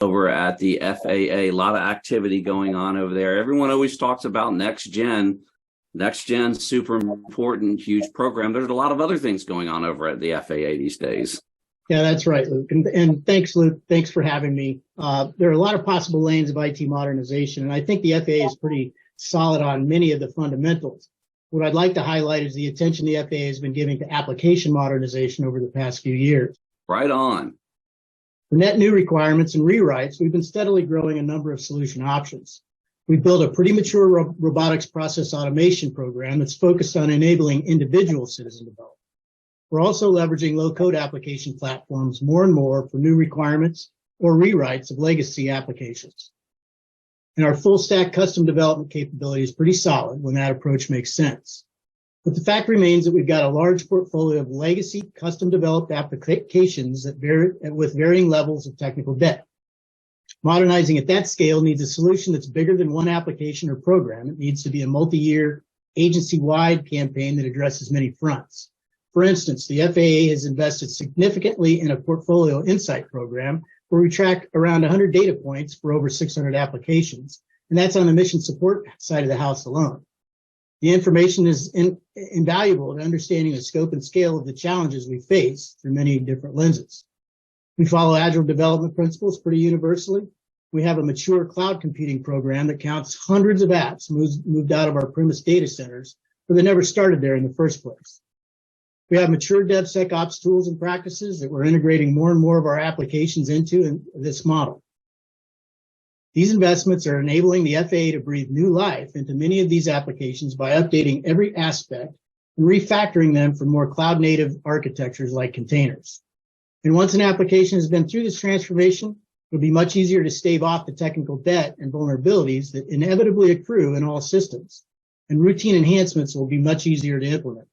over at the FAA. A lot of activity going on over there. Everyone always talks about next gen. Next gen, super important, huge program. There's a lot of other things going on over at the FAA these days. Yeah, that's right, Luke. And thanks, Luke. Thanks for having me. There are a lot of possible lanes of IT modernization, and I think the FAA is pretty solid on many of the fundamentals. What I'd like to highlight is the attention the FAA has been giving to application modernization over the past few years. Right on. For net new requirements and rewrites, we've been steadily growing a number of solution options. We've built a pretty mature robotics process automation program that's focused on enabling individual citizen development. We're also leveraging low-code application platforms more and more for new requirements or rewrites of legacy applications. And our full-stack custom development capability is pretty solid when that approach makes sense. But the fact remains that we've got a large portfolio of legacy custom-developed applications with varying levels of technical debt. Modernizing at that scale needs a solution that's bigger than one application or program. It needs to be a multi-year, agency-wide campaign that addresses many fronts. For instance, the FAA has invested significantly in a portfolio insight program where we track around 100 data points for over 600 applications, and that's on the mission support side of the house alone. The information is invaluable to understanding the scope and scale of the challenges we face through many different lenses. We follow agile development principles pretty universally. We have a mature cloud computing program that counts hundreds of apps moved out of our premise data centers, but they never started there in the first place. We have mature DevSecOps tools and practices that we're integrating more and more of our applications into in this model. These investments are enabling the FAA to breathe new life into many of these applications by updating every aspect and refactoring them for more cloud-native architectures like containers. And once an application has been through this transformation, it'll be much easier to stave off the technical debt and vulnerabilities that inevitably accrue in all systems. And routine enhancements will be much easier to implement.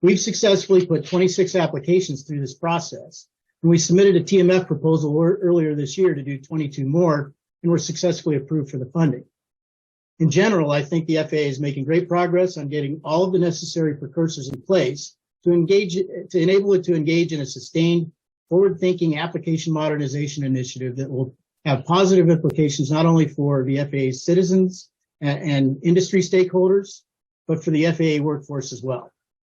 We've successfully put 26 applications through this process, and we submitted a TMF proposal earlier this year to do 22 more, and were successfully approved for the funding. In general, I think the FAA is making great progress on getting all of the necessary precursors in place to enable it to engage in a sustained, forward-thinking application modernization initiative that will have positive implications not only for the FAA's citizens and industry stakeholders, but for the FAA workforce as well.